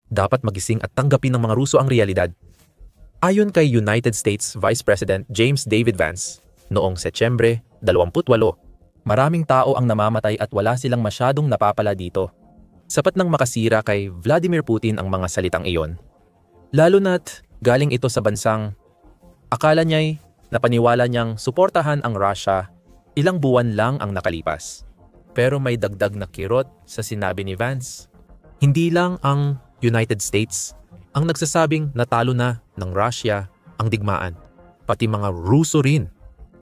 Dapat magising at tanggapin ng mga Ruso ang realidad. Ayon kay United States Vice President James David Vance, noong Setyembre 28, maraming tao ang namamatay at wala silang masyadong napapala dito. Sapat nang makasira kay Vladimir Putin ang mga salitang iyon. Lalo na't galing ito sa bansang akala niya'y napaniwala niyang suportahan ang Russia, ilang buwan lang ang nakalipas. Pero may dagdag na kirot sa sinabi ni Vance. Hindi lang ang United States ang nagsasabing natalo na ng Russia ang digmaan, pati mga Ruso rin.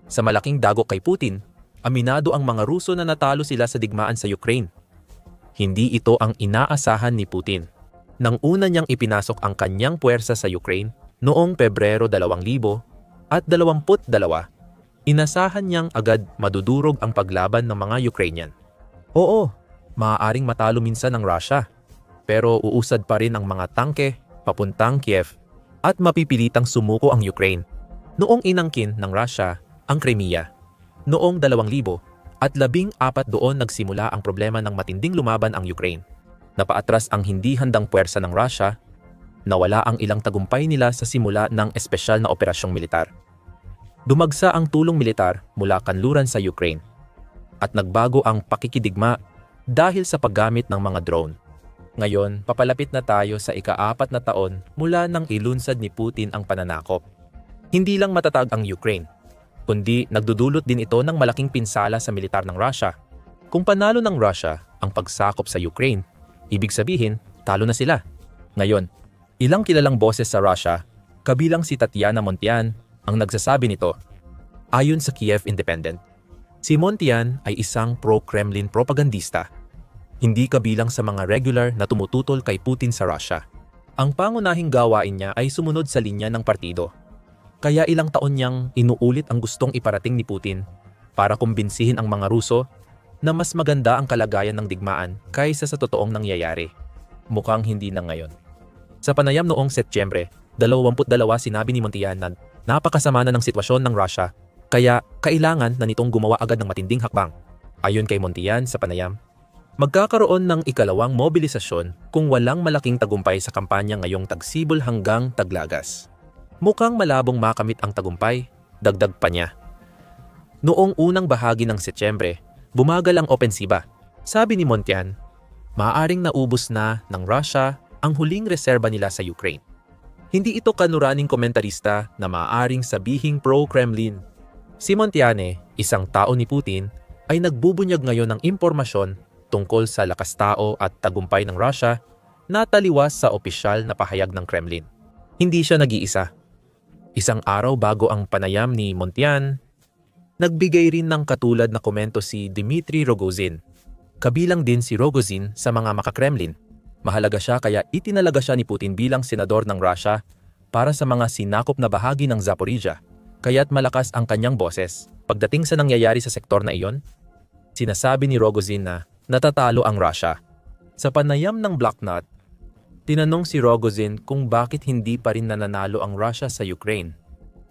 Sa malaking dagok kay Putin, aminado ang mga Ruso na natalo sila sa digmaan sa Ukraine. Hindi ito ang inaasahan ni Putin. Nang una niyang ipinasok ang kanyang puwersa sa Ukraine noong Pebrero 2022, inasahan niyang agad madudurog ang paglaban ng mga Ukrainian. Oo, maaaring matalo minsan ng Russia, pero uusad pa rin ang mga tangke papuntang Kiev at mapipilitang sumuko ang Ukraine. Noong inangkin ng Russia ang Crimea, noong 2014 doon nagsimula ang problema ng matinding lumaban ang Ukraine. Napaatras ang hindi handang puwersa ng Russia, nawala ang ilang tagumpay nila sa simula ng espesyal na operasyong militar. Dumagsa ang tulong militar mula kanluran sa Ukraine at nagbago ang pakikidigma dahil sa paggamit ng mga drone. Ngayon, papalapit na tayo sa ika-4 na taon mula nang ilunsad ni Putin ang pananakop. Hindi lang matatag ang Ukraine, kundi nagdudulot din ito ng malaking pinsala sa militar ng Russia. Kung panalo ng Russia ang pagsakop sa Ukraine, ibig sabihin, talo na sila. Ngayon, ilang kilalang boses sa Russia, kabilang si Tatiana Montian, ang nagsasabi nito. Ayon sa Kiev Independent, si Montian ay isang pro-Kremlin propagandista. Hindi kabilang sa mga regular na tumututol kay Putin sa Russia. Ang pangunahing gawain niya ay sumunod sa linya ng partido. Kaya ilang taon niyang inuulit ang gustong iparating ni Putin para kumbinsihin ang mga Ruso na mas maganda ang kalagayan ng digmaan kaysa sa totoong nangyayari. Mukhang hindi na ngayon. Sa panayam noong Setyembre 22, sinabi ni Montian na napakasama na ng sitwasyon ng Russia kaya kailangan na nitong gumawa agad ng matinding hakbang. Ayon kay Montian sa panayam, magkakaroon ng ikalawang mobilisasyon kung walang malaking tagumpay sa kampanya ngayong tagsibol hanggang taglagas. Mukhang malabong makamit ang tagumpay, dagdag pa niya. Noong unang bahagi ng Setyembre, bumagal ang opensiba. Sabi ni Montian, maaaring naubos na ng Russia ang huling reserba nila sa Ukraine. Hindi ito kanuraning komentarista na maaaring sabihing pro-Kremlin. Si Montiane, isang tao ni Putin, ay nagbubunyag ngayon ng impormasyon tungkol sa lakas tao at tagumpay ng Russia na taliwas sa opisyal na pahayag ng Kremlin. Hindi siya nag-iisa. Isang araw bago ang panayam ni Montian, nagbigay rin ng katulad na komento si Dmitry Rogozin. Kabilang din si Rogozin sa mga maka-Kremlin. Mahalaga siya kaya itinalaga siya ni Putin bilang senador ng Russia para sa mga sinakop na bahagi ng Zaporizhia, kaya't malakas ang kanyang boses. Pagdating sa nangyayari sa sektor na iyon, sinasabi ni Rogozin na natatalo ang Russia. Sa panayam ng Blacknut, tinanong si Rogozin kung bakit hindi pa rin nananalo ang Russia sa Ukraine.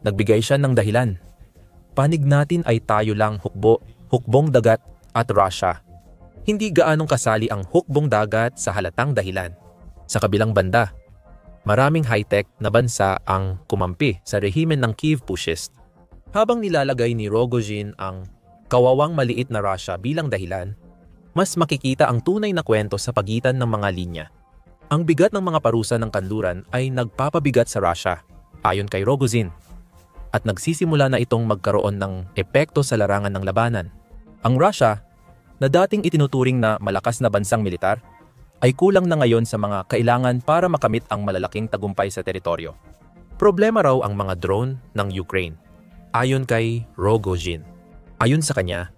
Nagbigay siya ng dahilan. Panig natin ay tayo lang hukbong dagat at Russia. Hindi gaanong kasali ang hukbong dagat sa halatang dahilan. Sa kabilang banda, maraming high-tech na bansa ang kumampi sa rehimen ng Kiev Pushist. Habang nilalagay ni Rogozin ang kawawang maliit na Russia bilang dahilan, mas makikita ang tunay na kwento sa pagitan ng mga linya. Ang bigat ng mga parusa ng kanluran ay nagpapabigat sa Russia, ayon kay Rogozin, at nagsisimula na itong magkaroon ng epekto sa larangan ng labanan. Ang Russia, na dating itinuturing na malakas na bansang militar, ay kulang na ngayon sa mga kailangan para makamit ang malalaking tagumpay sa teritoryo. Problema raw ang mga drone ng Ukraine, ayon kay Rogozin. Ayon sa kanya,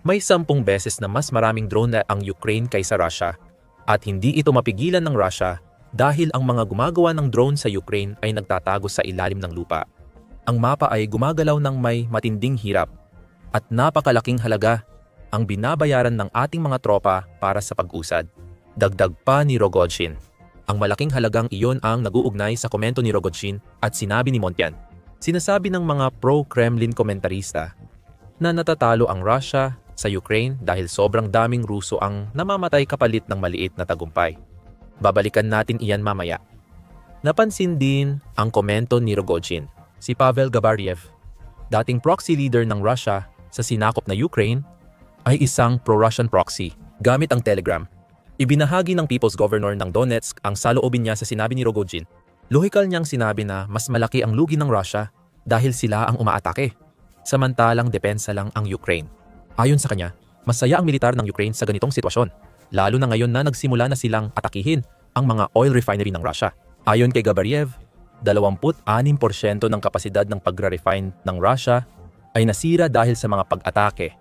may 10 beses na mas maraming drone na ang Ukraine kaysa Russia at hindi ito mapigilan ng Russia dahil ang mga gumagawa ng drone sa Ukraine ay nagtatago sa ilalim ng lupa. Ang mapa ay gumagalaw ng may matinding hirap at napakalaking halaga ang binabayaran ng ating mga tropa para sa pag-usad. Dagdag pa ni Rogozin. Ang malaking halagang iyon ang naguugnay sa komento ni Rogozin at sinabi ni Montian. Sinasabi ng mga pro-Kremlin komentarista na natatalo ang Russia sa Ukraine dahil sobrang daming Ruso ang namamatay kapalit ng maliit na tagumpay. Babalikan natin iyan mamaya. Napansin din ang komento ni Rogojin. Si Pavel Gabariev, dating proxy leader ng Russia sa sinakop na Ukraine, ay isang pro-Russian proxy gamit ang Telegram. Ibinahagi ng People's Governor ng Donetsk ang saloobin niya sa sinabi ni Rogojin. Lohikal niyang sinabi na mas malaki ang lugi ng Russia dahil sila ang umaatake, samantalang depensa lang ang Ukraine. Ayon sa kanya, masaya ang militar ng Ukraine sa ganitong sitwasyon, lalo na ngayon na nagsimula na silang atakihin ang mga oil refinery ng Russia. Ayon kay Gabariev, 26% ng kapasidad ng pagre-refine ng Russia ay nasira dahil sa mga pag-atake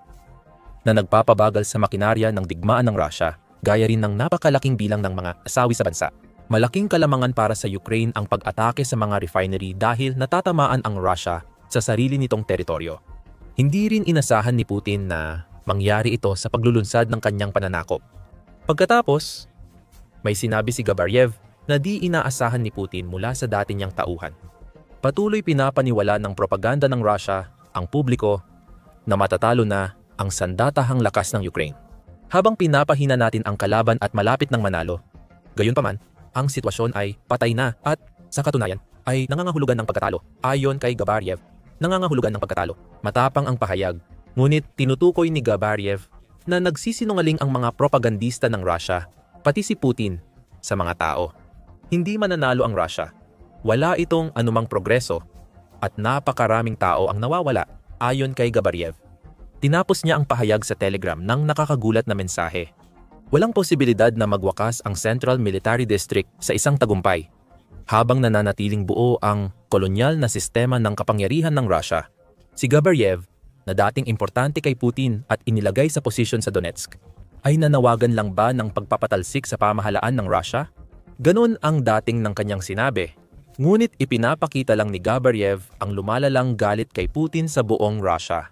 na nagpapabagal sa makinarya ng digmaan ng Russia, gaya rin ng napakalaking bilang ng mga nasawi sa bansa. Malaking kalamangan para sa Ukraine ang pag-atake sa mga refinery dahil natatamaan ang Russia sa sarili nitong teritoryo. Hindi rin inasahan ni Putin na mangyari ito sa paglulunsad ng kanyang pananakop. Pagkatapos, may sinabi si Gabariev na di inaasahan ni Putin mula sa dati niyang tauhan. Patuloy pinapaniwala ng propaganda ng Russia ang publiko na matatalo na ang sandatahang lakas ng Ukraine. Habang pinapahina natin ang kalaban at malapit ng manalo, gayunpaman, ang sitwasyon ay patay na at sa katunayan ay nangangahulugan ng pagkatalo. Ayon kay Gabariev, nangangahulugan ng pagkatalo. Matapang ang pahayag, ngunit tinutukoy ni Gabariev na nagsisinungaling ang mga propagandista ng Russia, pati si Putin, sa mga tao. Hindi mananalo ang Russia. Wala itong anumang progreso at napakaraming tao ang nawawala, ayon kay Gabariev. Tinapos niya ang pahayag sa Telegram ng nakakagulat na mensahe. Walang posibilidad na magwakas ang Central Military District sa isang tagumpay, habang nananatiling buo ang kolonyal na sistema ng kapangyarihan ng Russia. Si Gabariev, na dating importante kay Putin at inilagay sa posisyon sa Donetsk, ay nanawagan lang ba ng pagpapatalsik sa pamahalaan ng Russia? Ganon ang dating ng kanyang sinabi. Ngunit ipinapakita lang ni Gabariev ang lumalalang galit kay Putin sa buong Russia.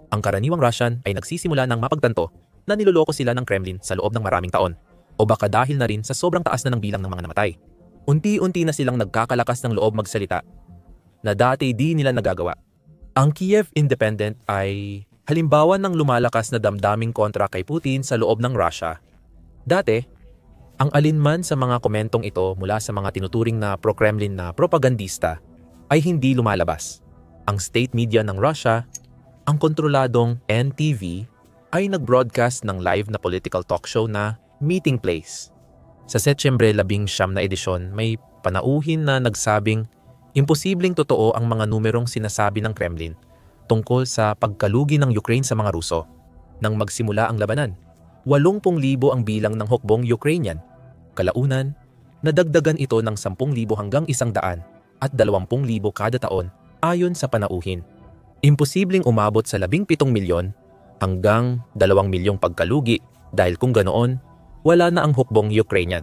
Ang karaniwang Russian ay nagsisimula ng mapagtanto na niloloko sila ng Kremlin sa loob ng maraming taon, o baka dahil na rin sa sobrang taas na ng bilang ng mga namatay. Unti-unti na silang nagkakalakas ng loob magsalita na dati di nila nagagawa. Ang Kiev Independent ay halimbawa ng lumalakas na damdaming kontra kay Putin sa loob ng Russia. Dati, ang alinman sa mga komentong ito mula sa mga tinuturing na pro-Kremlin na propagandista ay hindi lumalabas. Ang state media ng Russia, ang kontroladong NTV, ay nag-broadcast ng live na political talk show na Meeting Place. Sa Setyembre 19 na edisyon, may panauhin na nagsabing imposibleng totoo ang mga numerong sinasabi ng Kremlin tungkol sa pagkalugi ng Ukraine sa mga Ruso. Nang magsimula ang labanan, 80,000 ang bilang ng hukbong Ukrainian. Kalaunan, nadagdagan ito ng 10,000 hanggang 100 at 20,000 kada taon ayon sa panauhin. Imposibleng umabot sa 17 milyon hanggang 2 milyong pagkalugi dahil kung ganoon, wala na ang hukbong Ukrainian.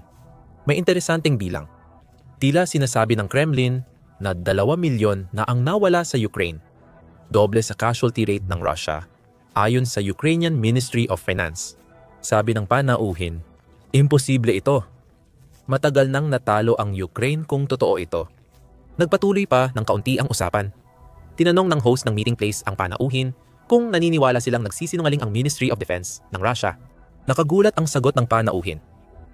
May interesanteng bilang. Tila sinasabi ng Kremlin na 2 milyon na ang nawala sa Ukraine, doble sa casualty rate ng Russia, ayon sa Ukrainian Ministry of Finance. Sabi ng panauhin, imposible ito. Matagal nang natalo ang Ukraine kung totoo ito. Nagpatuloy pa ng kaunti ang usapan. Tinanong ng host ng Meeting Place ang panauhin kung naniniwala silang nagsisinungaling ang Ministry of Defense ng Russia. Nakagulat ang sagot ng panauhin.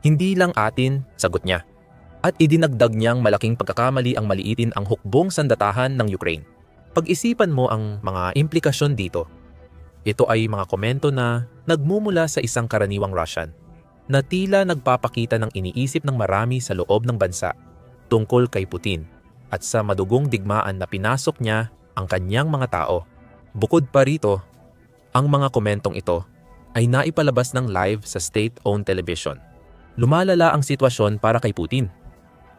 Hindi lang atin, sagot niya. At idinagdag niyang malaking pagkakamali ang maliitin ang hukbong sandatahan ng Ukraine. Pag-isipan mo ang mga implikasyon dito. Ito ay mga komento na nagmumula sa isang karaniwang Russian na tila nagpapakita ng iniisip ng marami sa loob ng bansa tungkol kay Putin at sa madugong digmaan na pinasok niya ang kanyang mga tao. Bukod pa rito, ang mga komentong ito ay naipalabas ng live sa state-owned television. Lumalala ang sitwasyon para kay Putin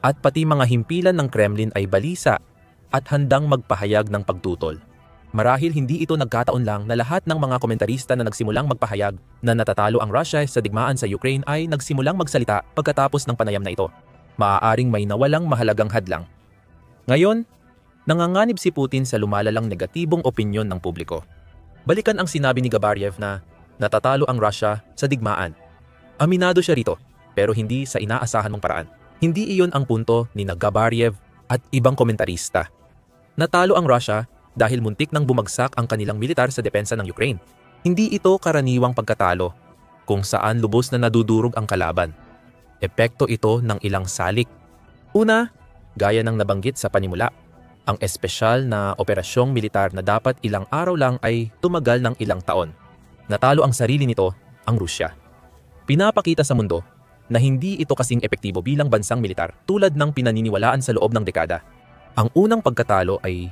at pati mga himpilan ng Kremlin ay balisa at handang magpahayag ng pagtutol. Marahil hindi ito nagkataon lang na lahat ng mga komentarista na nagsimulang magpahayag na natatalo ang Russia sa digmaan sa Ukraine ay nagsimulang magsalita pagkatapos ng panayam na ito. Maaaring may nawalang mahalagang hadlang. Ngayon, nanganganib si Putin sa lumalalang negatibong opinyon ng publiko. Balikan ang sinabi ni Gabariev na natatalo ang Russia sa digmaan. Aminado siya rito, pero hindi sa inaasahan mong paraan. Hindi iyon ang punto ni Gabariev at ibang komentarista. Natalo ang Russia dahil muntik nang bumagsak ang kanilang militar sa depensa ng Ukraine. Hindi ito karaniwang pagkatalo kung saan lubos na nadudurog ang kalaban. Epekto ito ng ilang salik. Una, gaya ng nabanggit sa panimula, ang espesyal na operasyong militar na dapat ilang araw lang ay tumagal ng ilang taon. Natalo ang sarili nito, ang Rusya. Pinapakita sa mundo na hindi ito kasing epektibo bilang bansang militar tulad ng pinaniniwalaan sa loob ng dekada. Ang unang pagkatalo ay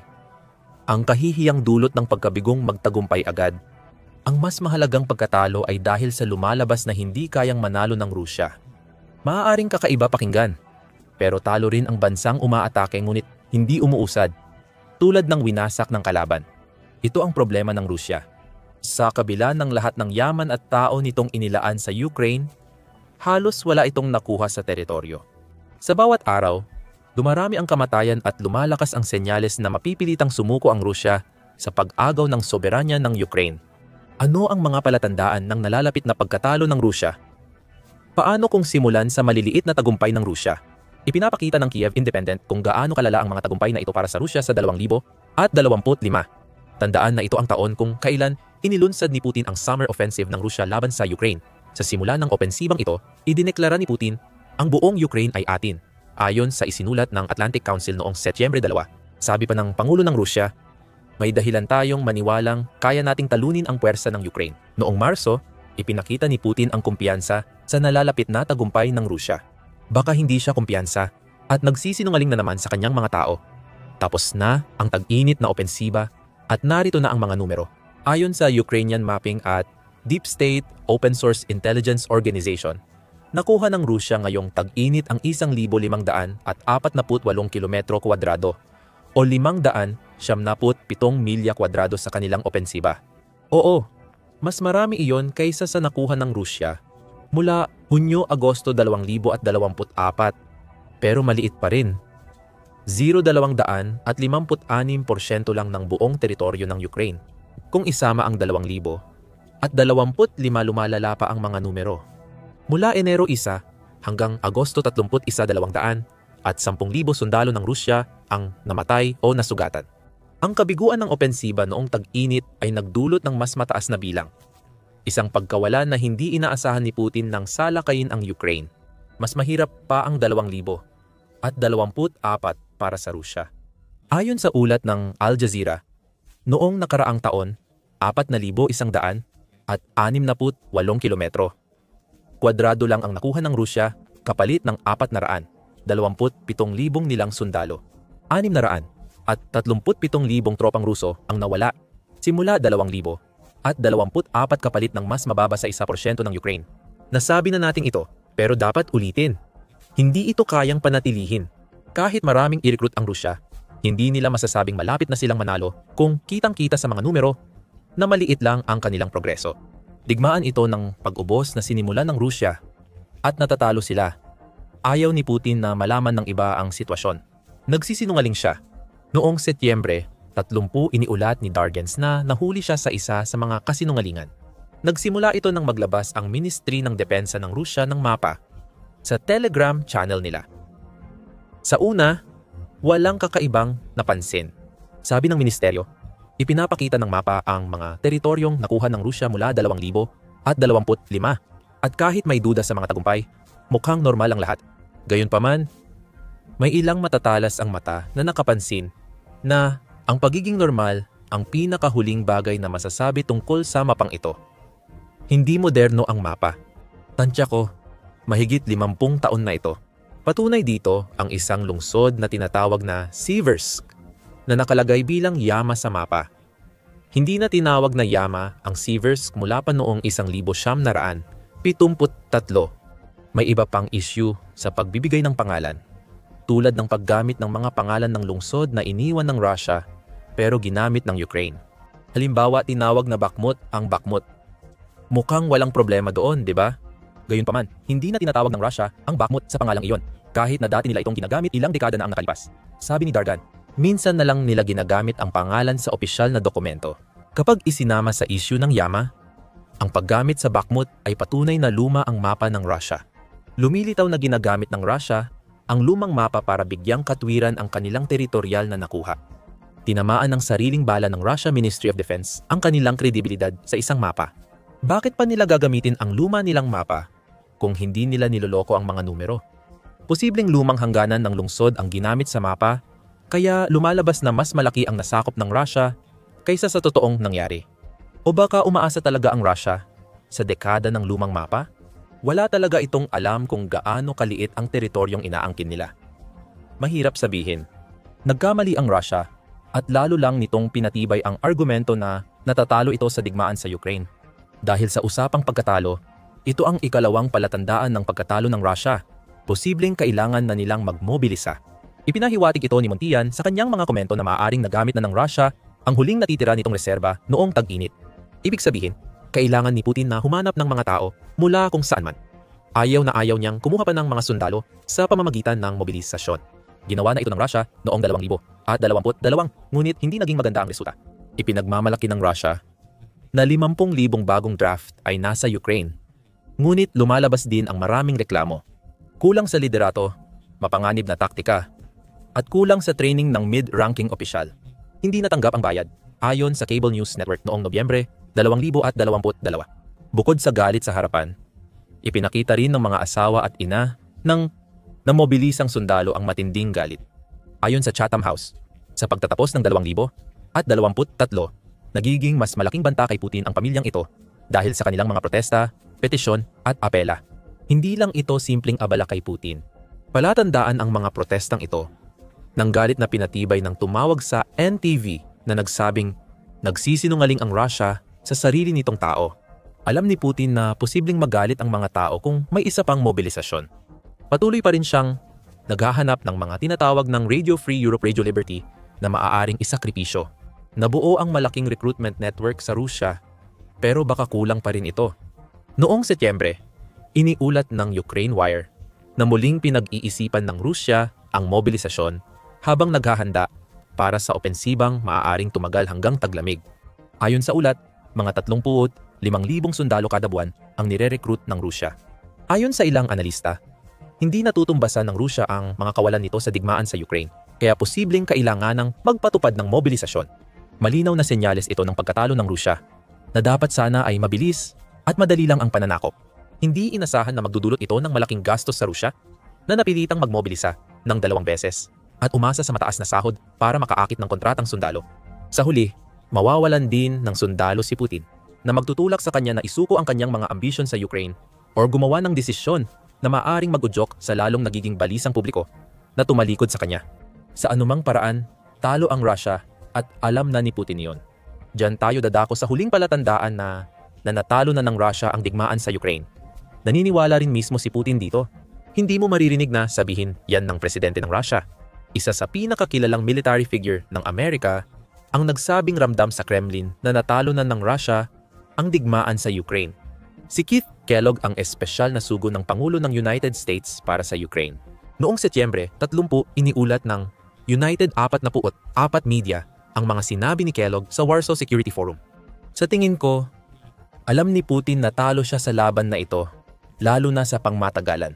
ang kahihiyang dulot ng pagkabigong magtagumpay agad. Ang mas mahalagang pagkatalo ay dahil sa lumalabas na hindi kayang manalo ng Rusya. Maaaring kakaiba pakinggan, pero talo rin ang bansang umaatake ngunit hindi umuusad, tulad ng winasak ng kalaban. Ito ang problema ng Rusya. Sa kabila ng lahat ng yaman at tao nitong inilaan sa Ukraine, halos wala itong nakuha sa teritoryo. Sa bawat araw, dumarami ang kamatayan at lumalakas ang senyales na mapipilitang sumuko ang Rusya sa pag-agaw ng soberanya ng Ukraine. Ano ang mga palatandaan ng nalalapit na pagkatalo ng Rusya? Paano kung simulan sa maliliit na tagumpay ng Rusya? Ipinapakita ng Kiev Independent kung gaano kalala ang mga tagumpay na ito para sa Rusya sa 2025. Tandaan na ito ang taon kung kailan inilunsad ni Putin ang summer offensive ng Rusya laban sa Ukraine. Sa simula ng opensibang ito, idineklara ni Putin, ang buong Ukraine ay atin, ayon sa isinulat ng Atlantic Council noong Setyembre 2. Sabi pa ng Pangulo ng Rusya, may dahilan tayong maniwalang kaya nating talunin ang puwersa ng Ukraine. Noong Marso, ipinakita ni Putin ang kumpiyansa sa nalalapit na tagumpay ng Rusya. Baka hindi siya kumpiyansa at nagsisinungaling na naman sa kanyang mga tao. Tapos na ang tag-init na opensiba at narito na ang mga numero. Ayon sa Ukrainian Mapping at Deep State Open Source Intelligence Organization, nakuha ng Rusya ngayong tag-init ang 1,548 kilometro kwadrado o 577 milya kwadrado sa kanilang opensiba. Oo, mas marami iyon kaysa sa nakuha ng Rusya mula Hunyo-Agosto 2024, pero maliit pa rin. 0,256% lang ng buong teritoryo ng Ukraine. Kung isama ang 2,000 at 25 lumalala pa ang mga numero. Mula Enero 1 hanggang Agosto 31, 200 at 10,000 sundalo ng Rusya ang namatay o nasugatan. Ang kabiguan ng opensiba noong tag-init ay nagdulot ng mas mataas na bilang. Isang pagkawala na hindi inaasahan ni Putin nang salakayin ang Ukraine. Mas mahirap pa ang 2,000 at 24 para sa Rusya. Ayon sa ulat ng Al Jazeera, noong nakaraang taon, 4,100 at 68 kilometro. Kwadrado lang ang nakuha ng Rusya kapalit ng 427,000 nilang sundalo. 600 at 37,000 tropang Ruso ang nawala simula 2,000 at 24 kapalit ng mas mababa sa 1% ng Ukraine. Nasabi na natin ito, pero dapat ulitin. Hindi ito kayang panatilihin. Kahit maraming i-recruit ang Rusya, hindi nila masasabing malapit na silang manalo kung kitang-kita sa mga numero na maliit lang ang kanilang progreso. Digmaan ito ng pag-ubos na sinimulan ng Rusya at natatalo sila. Ayaw ni Putin na malaman ng iba ang sitwasyon. Nagsisinungaling siya. Noong Setyembre 30 iniulat ni Dargens na nahuli siya sa isa sa mga kasinungalingan. Nagsimula ito nang maglabas ang Ministry ng Depensa ng Rusya ng mapa sa Telegram channel nila. Sa una, walang kakaibang napansin. Sabi ng ministeryo, ipinapakita ng mapa ang mga teritoryong nakuha ng Rusya mula 2,025 at kahit may duda sa mga tagumpay, mukhang normal ang lahat. Gayunpaman, may ilang matatalas ang mata na nakapansin na ang pagiging normal ang pinakahuling bagay na masasabi tungkol sa mapang ito. Hindi moderno ang mapa. Tansya ko, mahigit 50 taon na ito. Patunay dito ang isang lungsod na tinatawag na Siversk na nakalagay bilang Yama sa mapa. Hindi na tinawag na Yama ang Siversk mula pa noong 1973. May iba pang issue sa pagbibigay ng pangalan, tulad ng paggamit ng mga pangalan ng lungsod na iniwan ng Russia pero ginamit ng Ukraine. Halimbawa, tinawag na Bakhmut ang Bakhmut. Mukhang walang problema doon, di ba? Gayunpaman, hindi na tinatawag ng Russia ang Bakhmut sa pangalang iyon, kahit na dati nila itong ginagamit ilang dekada na ang nakalipas. Sabi ni Dargan, minsan na lang nila ginagamit ang pangalan sa opisyal na dokumento. Kapag isinama sa issue ng Yama, ang paggamit sa Bakhmut ay patunay na luma ang mapa ng Russia. Lumilitaw na ginagamit ng Russia ang lumang mapa para bigyang katwiran ang kanilang teritorial na nakuha. Tinamaan ng sariling bala ng Russia Ministry of Defense ang kanilang kredibilidad sa isang mapa. Bakit pa nila gagamitin ang luma nilang mapa kung hindi nila niloloko ang mga numero. Posibleng lumang hangganan ng lungsod ang ginamit sa mapa, kaya lumalabas na mas malaki ang nasakop ng Russia kaysa sa totoong nangyari. O baka umaasa talaga ang Russia sa dekada ng lumang mapa? Wala talaga itong alam kung gaano kaliit ang teritoryong inaangkin nila. Mahirap sabihin. Nagkamali ang Russia at lalo lang nitong pinatibay ang argumento na natatalo ito sa digmaan sa Ukraine. Dahil sa usapang pagkatalo, ito ang ikalawang palatandaan ng pagkatalo ng Russia. Posibleng kailangan na nilang magmobilisa. Ipinahiwatig ito ni Montian sa kanyang mga komento na maaaring nagamit na ng Russia ang huling natitira nitong reserba noong tag-init. Ibig sabihin, kailangan ni Putin na humanap ng mga tao mula kung saan man. Ayaw na ayaw niyang kumuha pa ng mga sundalo sa pamamagitan ng mobilisasyon. Ginawa na ito ng Russia noong 2022, ngunit hindi naging maganda ang resulta. Ipinagmamalaki ng Russia na 50,000 bagong draft ay nasa Ukraine. Ngunit lumalabas din ang maraming reklamo. Kulang sa liderato, mapanganib na taktika, at kulang sa training ng mid-ranking opisyal. Hindi natanggap ang bayad, ayon sa Cable News Network noong Nobyembre 2022. Bukod sa galit sa harapan, ipinakita rin ng mga asawa at ina ng namobilisang sundalo ang matinding galit. Ayon sa Chatham House, sa pagtatapos ng 2023, nagiging mas malaking banta kay Putin ang pamilyang ito dahil sa kanilang mga protesta, petisyon at apela. Hindi lang ito simpleng abala kay Putin. Palatandaan ang mga protestang ito ng galit na pinatibay ng tumawag sa NTV na nagsabing nagsisinungaling ang Russia sa sarili nitong tao. Alam ni Putin na posibleng magalit ang mga tao kung may isa pang mobilisasyon. Patuloy pa rin siyang naghahanap ng mga tinatawag ng Radio Free Europe, Radio Liberty na maaaring isakripisyo. Nabuo ang malaking recruitment network sa Rusya, pero baka kulang pa rin ito. Noong Setyembre, iniulat ng Ukraine Wire na muling pinag-iisipan ng Rusya ang mobilisasyon habang naghahanda para sa opensibang maaaring tumagal hanggang taglamig. Ayon sa ulat, mga 35,000 sundalo kada buwan ang nire-recruit ng Rusya. Ayon sa ilang analista, hindi natutumbasan ng Rusya ang mga kawalan nito sa digmaan sa Ukraine, kaya posibleng kailangan ng magpatupad ng mobilisasyon. Malinaw na senyales ito ng pagkatalo ng Rusya, na dapat sana ay mabilis at madali lang ang pananakop. Hindi inasahan na magdudulot ito ng malaking gastos sa Rusya na napilitang magmobilisa ng 2 beses at umasa sa mataas na sahod para makaakit ng kontratang sundalo. Sa huli, mawawalan din ng sundalo si Putin na magtutulak sa kanya na isuko ang kanyang mga ambisyon sa Ukraine o gumawa ng desisyon na maaring mag-udyok sa lalong nagiging balisang publiko na tumalikod sa kanya. Sa anumang paraan, talo ang Russia at alam na ni Putin iyon. Diyan tayo dadako sa huling palatandaan na natalo na ng Russia ang digmaan sa Ukraine. Naniniwala rin mismo si Putin dito. Hindi mo maririnig na sabihin yan ng presidente ng Russia. Isa sa pinakakilalang military figure ng Amerika ang nagsabing ramdam sa Kremlin na natalo na ng Russia ang digmaan sa Ukraine. Si Keith Kellogg ang espesyal na sugo ng Pangulo ng United States para sa Ukraine. Noong Setyembre 30, iniulat ng United 44 Media ang mga sinabi ni Kellogg sa Warsaw Security Forum. Sa tingin ko, alam ni Putin na talo siya sa laban na ito, lalo na sa pangmatagalan.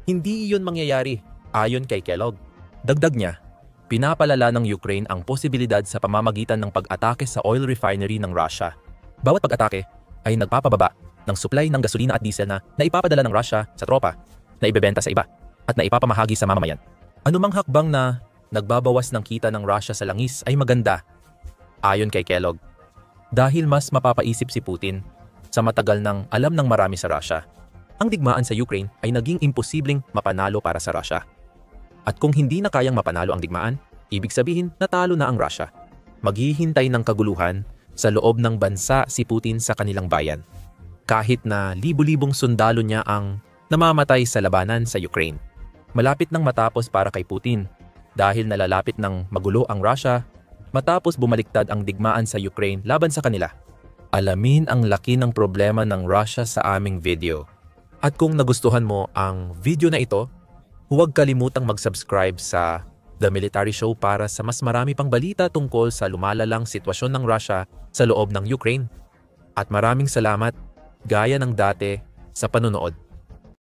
Hindi iyon mangyayari, ayon kay Kellogg. Dagdag niya, pinapalala ng Ukraine ang posibilidad sa pamamagitan ng pag-atake sa oil refinery ng Russia. Bawat pag-atake ay nagpapababa ng supply ng gasolina at diesel na naipapadala ng Russia sa tropa, na ibebenta sa iba, at naipapamahagi sa mamamayan. Anumang hakbang na nagbabawas ng kita ng Russia sa langis ay maganda, ayon kay Kellogg. Dahil mas mapapaisip si Putin sa matagal ng alam ng marami sa Russia, ang digmaan sa Ukraine ay naging imposibleng mapanalo para sa Russia. At kung hindi na kayang mapanalo ang digmaan, ibig sabihin natalo na ang Russia. Maghihintay ng kaguluhan sa loob ng bansa si Putin sa kanilang bayan. Kahit na libu-libong sundalo niya ang namamatay sa labanan sa Ukraine. Malapit nang matapos para kay Putin dahil nalalapit ng magulo ang Russia matapos bumaliktad ang digmaan sa Ukraine laban sa kanila. Alamin ang laki ng problema ng Russia sa aming video. At kung nagustuhan mo ang video na ito, huwag kalimutang mag-subscribe sa The Military Show para sa mas marami pang balita tungkol sa lumalalang sitwasyon ng Russia sa loob ng Ukraine. At maraming salamat, gaya ng dati, sa panonood.